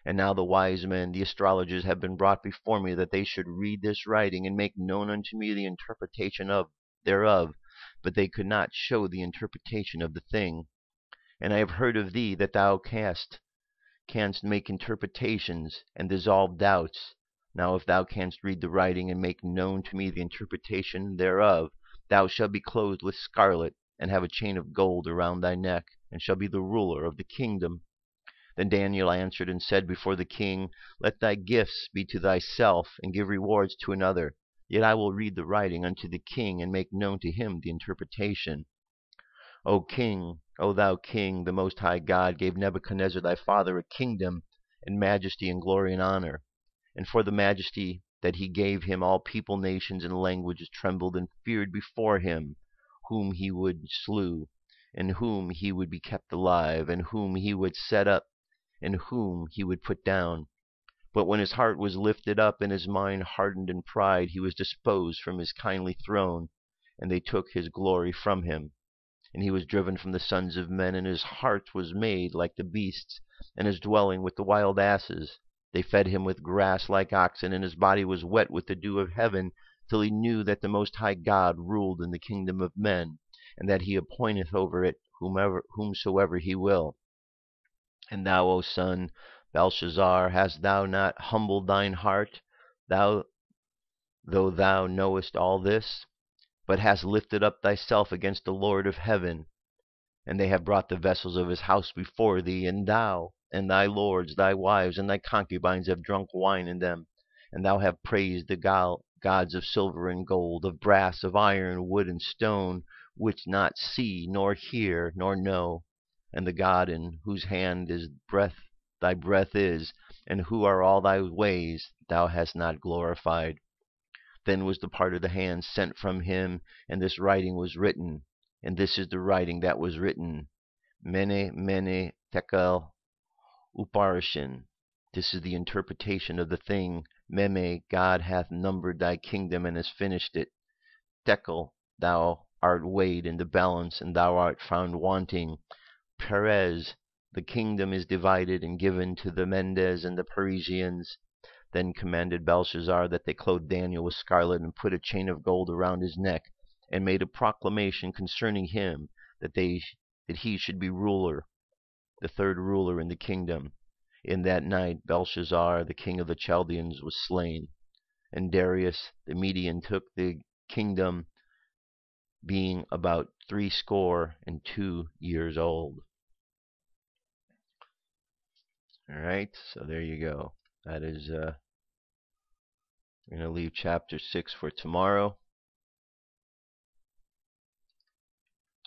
And now the wise men, the astrologers, have been brought before me, that they should read this writing, and make known unto me the interpretation thereof, but they could not show the interpretation of the thing. And I have heard of thee that thou canst make interpretations, and dissolve doubts. Now if thou canst read the writing, and make known to me the interpretation thereof, thou shalt be clothed with scarlet, and have a chain of gold around thy neck, and shall be the ruler of the kingdom. Then Daniel answered and said before the king, Let thy gifts be to thyself, and give rewards to another. Yet I will read the writing unto the king, and make known to him the interpretation. O king, O thou king, the most high God gave Nebuchadnezzar thy father a kingdom, and majesty, and glory, and honor. And for the majesty that he gave him, all people, nations, and languages trembled and feared before him, whom he would slew, and whom he would be kept alive, and whom he would set up, and whom he would put down. But when his heart was lifted up, and his mind hardened in pride, he was disposed from his kindly throne, and they took his glory from him. And he was driven from the sons of men, and his heart was made like the beasts, and his dwelling with the wild asses. They fed him with grass like oxen, and his body was wet with the dew of heaven, till he knew that the Most High God ruled in the kingdom of men, and that he appointeth over it whomsoever he will. And thou, O son Belshazzar, hast thou not humbled thine heart, though thou knowest all this, but hast lifted up thyself against the Lord of heaven? And they have brought the vessels of his house before thee, and thou, and thy lords, thy wives, and thy concubines have drunk wine in them. And thou hast praised the gods of silver and gold, of brass, of iron, wood, and stone, which not see, nor hear, nor know. And the God in whose hand is thy breath is, and who are all thy ways, thou hast not glorified. Then was the part of the hand sent from him, and this writing was written. And this is the writing that was written. Mene, mene, tekel, uparishin. This is the interpretation of the thing. Meme, God hath numbered thy kingdom and has finished it. Tekel, thou art weighed in the balance, and thou art found wanting. Perez, the kingdom is divided and given to the Mendes and the Parisians. Then commanded Belshazzar that they clothe Daniel with scarlet and put a chain of gold around his neck, and made a proclamation concerning him that he should be ruler, the third ruler in the kingdom. In that night Belshazzar, the king of the Chaldeans, was slain, and Darius the Median took the kingdom, being about 62 years old. All right, so there you go. That is, we're going to leave chapter 6 for tomorrow.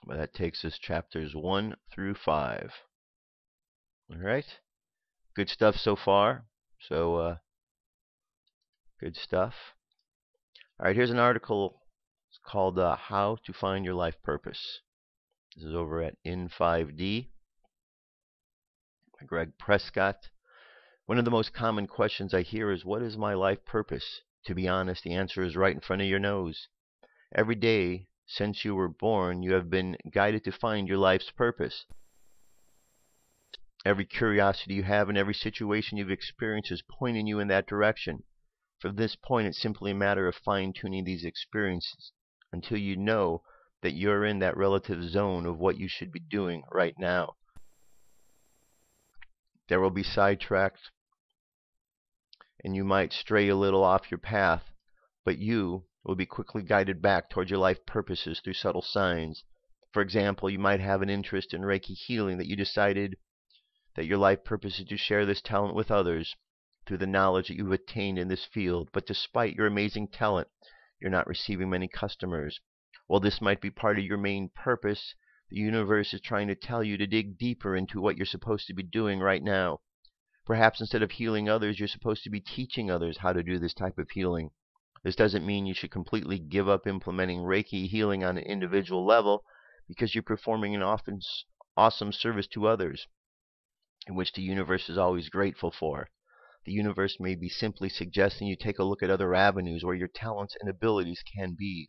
But that takes us chapters 1 through 5. All right, good stuff so far. So, good stuff. All right, here's an article. It's called How to Find Your Life Purpose. This is over at In5D by Greg Prescott. One of the most common questions I hear is, what is my life purpose? To be honest, the answer is right in front of your nose. Every day since you were born, you have been guided to find your life's purpose. Every curiosity you have and every situation you've experienced is pointing you in that direction. From this point, it's simply a matter of fine-tuning these experiences until you know that you're in that relative zone of what you should be doing right now. There will be sidetracked, and you might stray a little off your path, but you will be quickly guided back towards your life purposes through subtle signs. For example, you might have an interest in Reiki healing that you decided that your life purpose is to share this talent with others through the knowledge that you've attained in this field. But despite your amazing talent, you're not receiving many customers. Well, this might be part of your main purpose. The universe is trying to tell you to dig deeper into what you're supposed to be doing right now. Perhaps instead of healing others, you're supposed to be teaching others how to do this type of healing. This doesn't mean you should completely give up implementing Reiki healing on an individual level, because you're performing an awesome service to others, in which the universe is always grateful for. The universe may be simply suggesting you take a look at other avenues where your talents and abilities can be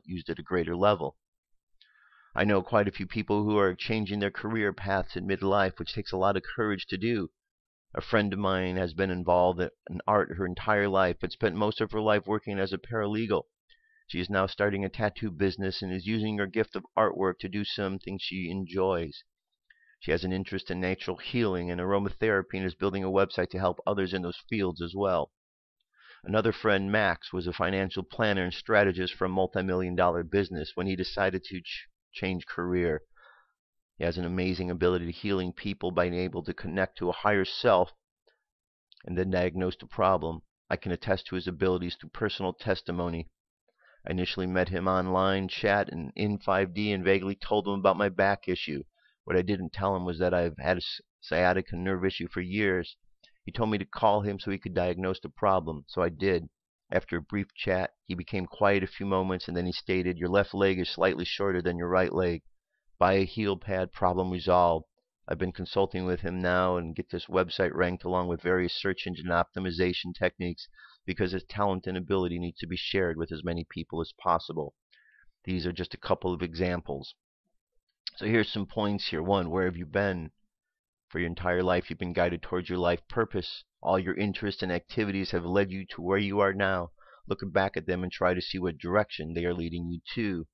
used at a greater level. I know quite a few people who are changing their career paths in midlife, which takes a lot of courage to do. A friend of mine has been involved in art her entire life, but spent most of her life working as a paralegal. She is now starting a tattoo business and is using her gift of artwork to do something she enjoys. She has an interest in natural healing and aromatherapy and is building a website to help others in those fields as well. Another friend, Max, was a financial planner and strategist for a multi-million-dollar business when he decided to change career. He has an amazing ability to healing people by being able to connect to a higher self and then diagnose the problem. I can attest to his abilities through personal testimony. I initially met him online chat and in 5D and vaguely told him about my back issue. What I didn't tell him was that I've had a sciatica nerve issue for years. He told me to call him so he could diagnose the problem, so I did. After a brief chat, he became quiet a few moments, and then he stated, "Your left leg is slightly shorter than your right leg. Buy a heel pad, problem resolved." I've been consulting with him now and get this website ranked along with various search engine optimization techniques, because his talent and ability needs to be shared with as many people as possible. These are just a couple of examples. So here's some points here. 1, where have you been? For your entire life, you've been guided towards your life purpose. All your interests and activities have led you to where you are now. Look back at them and try to see what direction they are leading you to.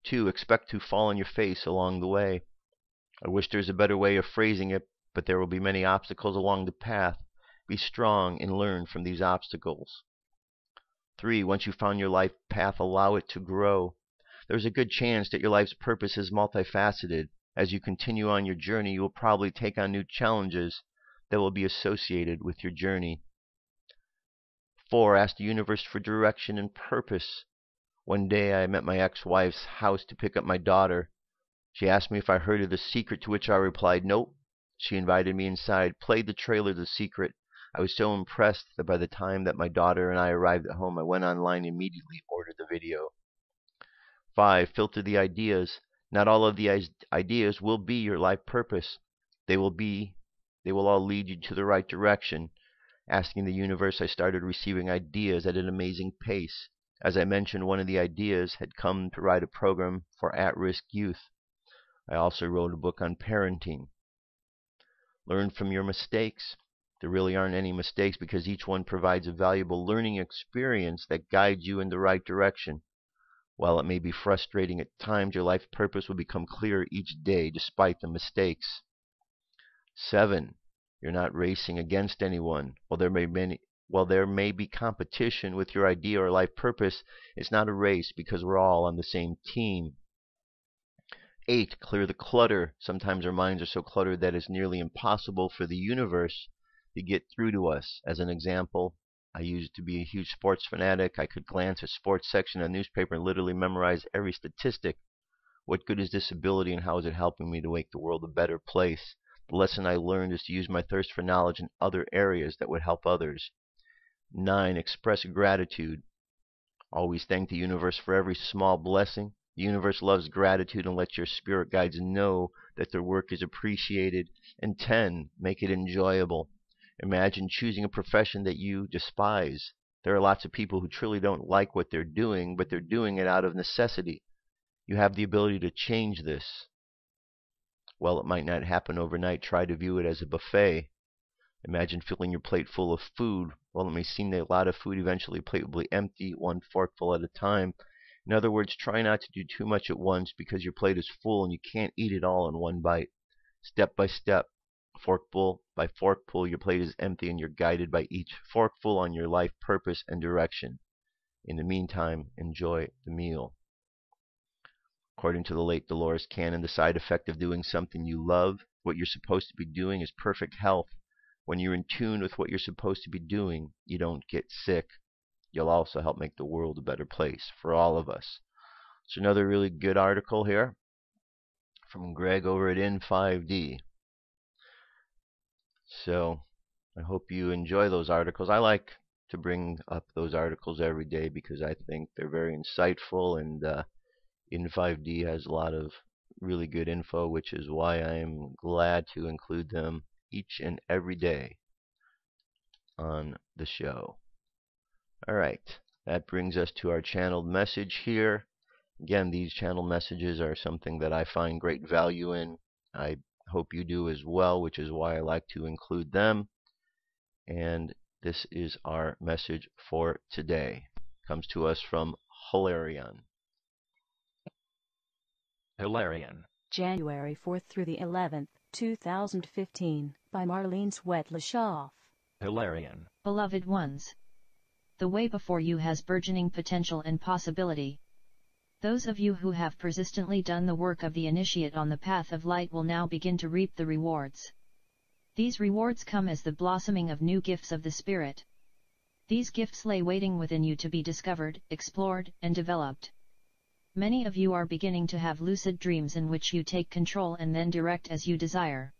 2, expect to fall on your face along the way. I wish there's a better way of phrasing it, but there will be many obstacles along the path. Be strong and learn from these obstacles. 3, once you've found your life path, allow it to grow. There's a good chance that your life's purpose is multifaceted. As you continue on your journey, you will probably take on new challenges that will be associated with your journey. 4, ask the universe for direction and purpose. One day I met my ex-wife's house to pick up my daughter. She asked me if I heard of The Secret, to which I replied, nope. She invited me inside, played the trailer The Secret. I was so impressed that by the time that my daughter and I arrived at home, I went online and immediately ordered the video. 5, filter the ideas. Not all of the ideas will be your life purpose. They will all lead you to the right direction. Asking the universe, I started receiving ideas at an amazing pace. As I mentioned, one of the ideas had come to write a program for at-risk youth. I also wrote a book on parenting. Learn from your mistakes. There really aren't any mistakes because each one provides a valuable learning experience that guides you in the right direction. While it may be frustrating at times, your life purpose will become clearer each day despite the mistakes. 7. You're not racing against anyone. While there may be competition with your idea or life purpose, it's not a race because we're all on the same team. 8. Clear the clutter. Sometimes our minds are so cluttered that it's nearly impossible for the universe to get through to us. As an example, I used to be a huge sports fanatic. I could glance at sports section of a newspaper and literally memorize every statistic. What good is this ability and how is it helping me to make the world a better place? The lesson I learned is to use my thirst for knowledge in other areas that would help others. 9. Express gratitude. Always thank the universe for every small blessing. The universe loves gratitude and lets your spirit guides know that their work is appreciated. And 10. Make it enjoyable. Imagine choosing a profession that you despise. There are lots of people who truly don't like what they're doing, but they're doing it out of necessity. You have the ability to change this. While it might not happen overnight, try to view it as a buffet. Imagine filling your plate full of food. While it may seem that a lot of food, eventually the plate will be empty, one forkful at a time. In other words, try not to do too much at once because your plate is full and you can't eat it all in one bite. Step by step, forkful by forkful, your plate is empty and you're guided by each forkful on your life purpose and direction. In the meantime, enjoy the meal. According to the late Dolores Cannon, the side effect of doing something you love, what you're supposed to be doing, is perfect health. When you're in tune with what you're supposed to be doing, you don't get sick. You'll also help make the world a better place for all of us. So another really good article here from Greg over at N5D. So I hope you enjoy those articles. I like to bring up those articles every day because I think they're very insightful, and N5D has a lot of really good info, which is why I am glad to include them each and every day on the show. Alright, that brings us to our channeled message here. Again, these channel messages are something that I find great value in. I hope you do as well, which is why I like to include them. And this is our message for today. Comes to us from Hilarion. Hilarion. January 4th through the 11th, 2015, by Marlene Swetleshoff. Hilarion. Beloved ones, the way before you has burgeoning potential and possibility. Those of you who have persistently done the work of the initiate on the path of light will now begin to reap the rewards. These rewards come as the blossoming of new gifts of the Spirit. These gifts lay waiting within you to be discovered, explored, and developed. Many of you are beginning to have lucid dreams in which you take control and then direct as you desire.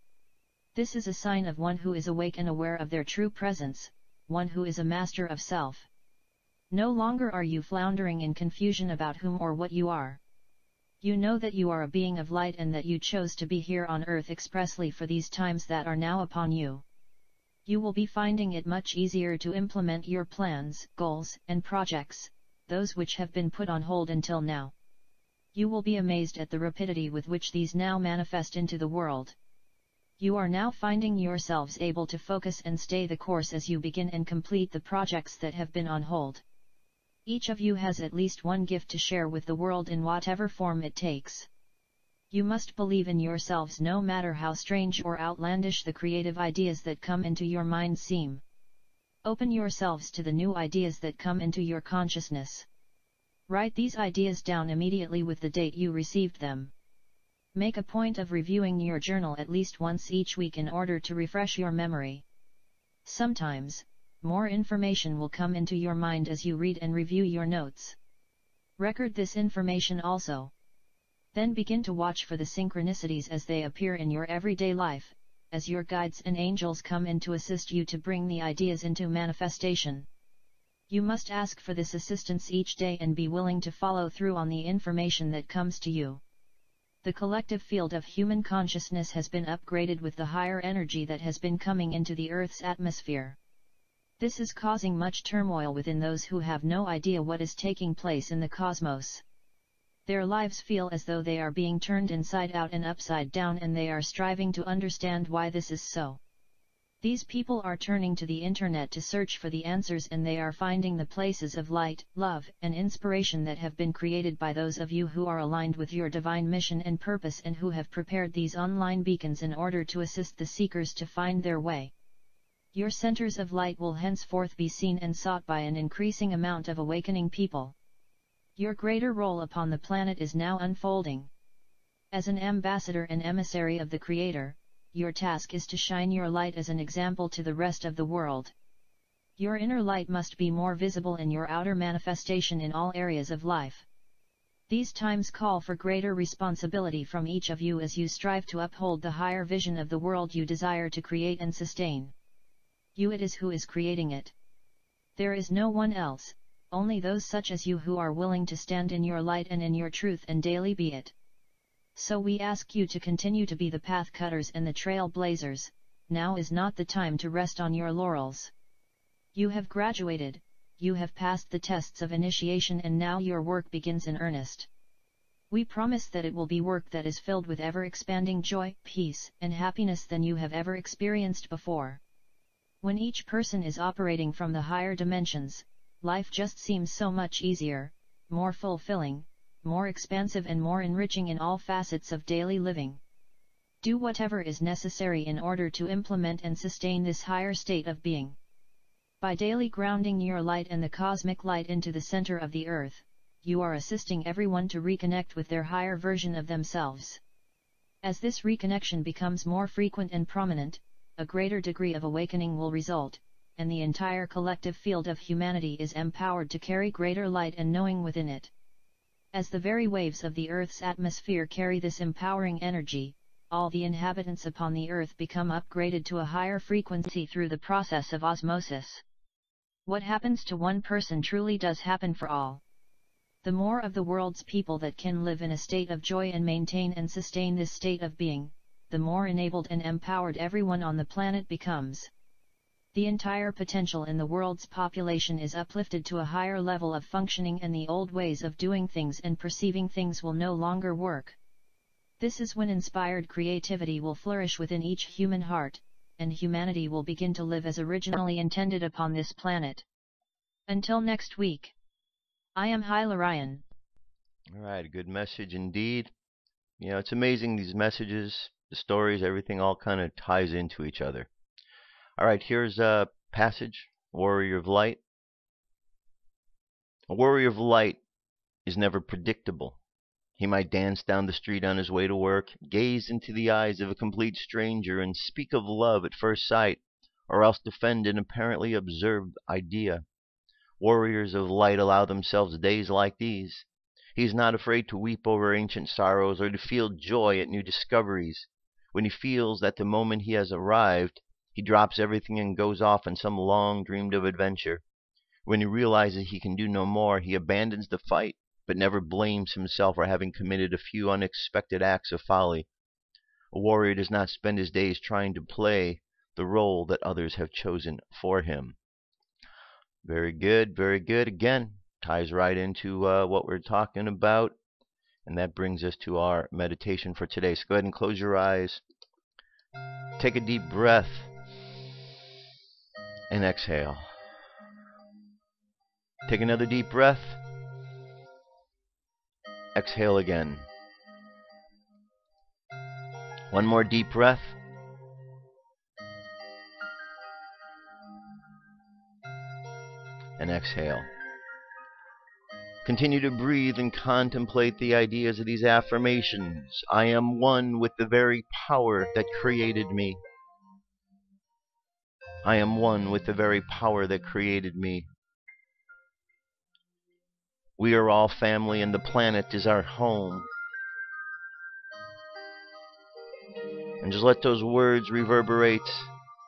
This is a sign of one who is awake and aware of their true presence, one who is a master of self. No longer are you floundering in confusion about whom or what you are. You know that you are a being of light and that you chose to be here on earth expressly for these times that are now upon you. You will be finding it much easier to implement your plans, goals, and projects, those which have been put on hold until now. You will be amazed at the rapidity with which these now manifest into the world. You are now finding yourselves able to focus and stay the course as you begin and complete the projects that have been on hold. Each of you has at least one gift to share with the world in whatever form it takes. You must believe in yourselves no matter how strange or outlandish the creative ideas that come into your mind seem. Open yourselves to the new ideas that come into your consciousness. Write these ideas down immediately with the date you received them. Make a point of reviewing your journal at least once each week in order to refresh your memory. Sometimes, more information will come into your mind as you read and review your notes. Record this information also. Then begin to watch for the synchronicities as they appear in your everyday life, as your guides and angels come in to assist you to bring the ideas into manifestation. You must ask for this assistance each day and be willing to follow through on the information that comes to you. The collective field of human consciousness has been upgraded with the higher energy that has been coming into the Earth's atmosphere. This is causing much turmoil within those who have no idea what is taking place in the cosmos. Their lives feel as though they are being turned inside out and upside down, and they are striving to understand why this is so. These people are turning to the internet to search for the answers, and they are finding the places of light, love, and inspiration that have been created by those of you who are aligned with your divine mission and purpose, and who have prepared these online beacons in order to assist the seekers to find their way. Your centers of light will henceforth be seen and sought by an increasing amount of awakening people. Your greater role upon the planet is now unfolding. As an ambassador and emissary of the Creator, your task is to shine your light as an example to the rest of the world. Your inner light must be more visible in your outer manifestation in all areas of life. These times call for greater responsibility from each of you as you strive to uphold the higher vision of the world you desire to create and sustain. You it is who is creating it. There is no one else, only those such as you who are willing to stand in your light and in your truth and daily be it. So we ask you to continue to be the path cutters and the trail blazers. Now is not the time to rest on your laurels. You have graduated, you have passed the tests of initiation, and now your work begins in earnest. We promise that it will be work that is filled with ever-expanding joy, peace, and happiness than you have ever experienced before. When each person is operating from the higher dimensions, life just seems so much easier, more fulfilling, more expansive, and more enriching in all facets of daily living. Do whatever is necessary in order to implement and sustain this higher state of being. By daily grounding your light and the cosmic light into the center of the earth, you are assisting everyone to reconnect with their higher version of themselves. As this reconnection becomes more frequent and prominent, a greater degree of awakening will result, and the entire collective field of humanity is empowered to carry greater light and knowing within it. As the very waves of the Earth's atmosphere carry this empowering energy, all the inhabitants upon the Earth become upgraded to a higher frequency through the process of osmosis. What happens to one person truly does happen for all. The more of the world's people that can live in a state of joy and maintain and sustain this state of being, the more enabled and empowered everyone on the planet becomes. The entire potential in the world's population is uplifted to a higher level of functioning, and the old ways of doing things and perceiving things will no longer work. This is when inspired creativity will flourish within each human heart, and humanity will begin to live as originally intended upon this planet. Until next week. I am Hilarion. All right, a good message indeed. You know, it's amazing, these messages, the stories, everything all kind of ties into each other. All right, here's a passage, Warrior of Light. A warrior of light is never predictable. He might dance down the street on his way to work, gaze into the eyes of a complete stranger, and speak of love at first sight, or else defend an apparently absurd idea. Warriors of light allow themselves days like these. He is not afraid to weep over ancient sorrows or to feel joy at new discoveries. When he feels that the moment he has arrived, he drops everything and goes off on some long-dreamed-of adventure. When he realizes he can do no more, he abandons the fight, but never blames himself for having committed a few unexpected acts of folly. A warrior does not spend his days trying to play the role that others have chosen for him. Very good, very good. Again, ties right into what we're talking about. And that brings us to our meditation for today. So go ahead and close your eyes. Take a deep breath. And exhale. Take another deep breath. Exhale again. One more deep breath. And exhale. Continue to breathe and contemplate the ideas of these affirmations. I am one with the very power that created me. I am one with the very power that created me. We are all family, and the planet is our home. And just let those words reverberate,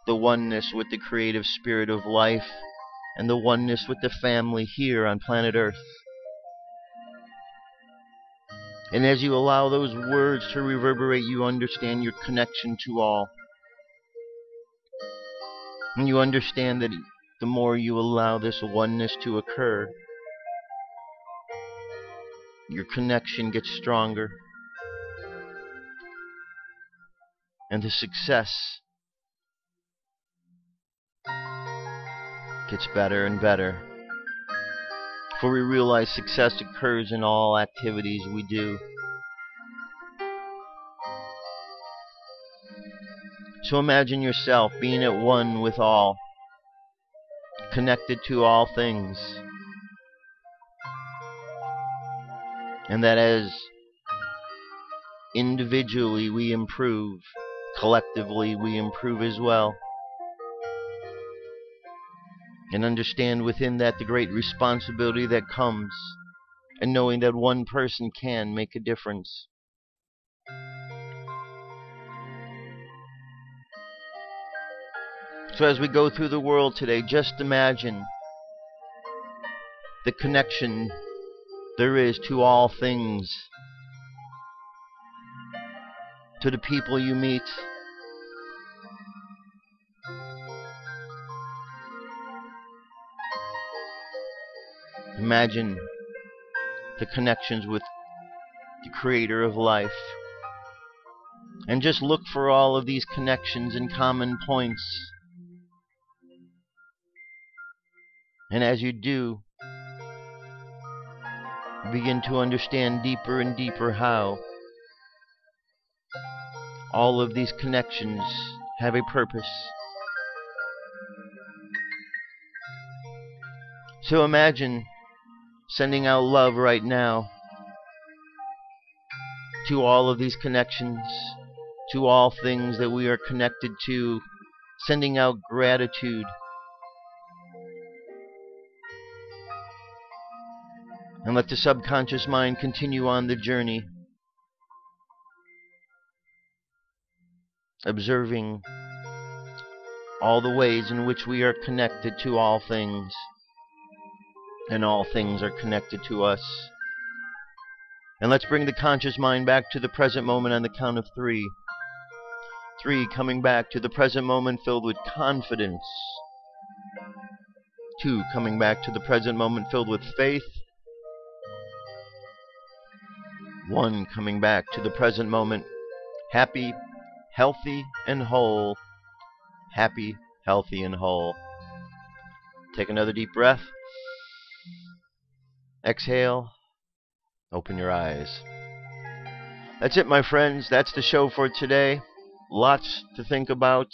the oneness with the creative spirit of life, and the oneness with the family here on planet Earth. And as you allow those words to reverberate, you understand your connection to all. And you understand that the more you allow this oneness to occur, your connection gets stronger. And the success gets better and better. For we realize success occurs in all activities we do. So imagine yourself being at one with all, connected to all things. And that as individually we improve, collectively we improve as well. And understand within that the great responsibility that comes, and knowing that one person can make a difference. So as we go through the world today, just imagine the connection there is to all things, to the people you meet, imagine the connections with the creator of life. And just look for all of these connections and common points. And as you do, you begin to understand deeper and deeper how all of these connections have a purpose. So imagine sending out love right now to all of these connections, to all things that we are connected to, sending out gratitude. And let the subconscious mind continue on the journey, observing all the ways in which we are connected to all things, and all things are connected to us. And let's bring the conscious mind back to the present moment on the count of 3. 3, coming back to the present moment filled with confidence. 2, coming back to the present moment filled with faith. 1, coming back to the present moment happy, healthy, and whole. Happy, healthy, and whole. Take another deep breath. Exhale. Open your eyes. That's it, my friends. That's the show for today. Lots to think about,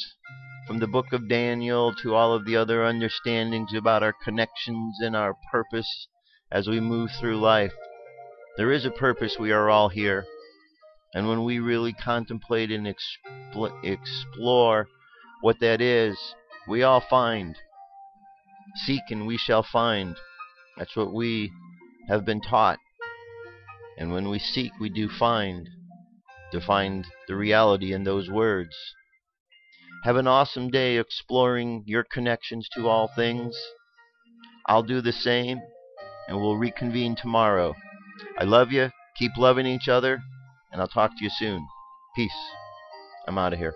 from the book of Daniel to all of the other understandings about our connections and our purpose as we move through life. There is a purpose. We are all here. And when we really contemplate and explore what that is, we all find. Seek and we shall find. That's what we have been taught. And when we seek, we do find. To find the reality in those words. Have an awesome day exploring your connections to all things. I'll do the same, and we'll reconvene tomorrow. I love you. Keep loving each other, and I'll talk to you soon. Peace. I'm out of here.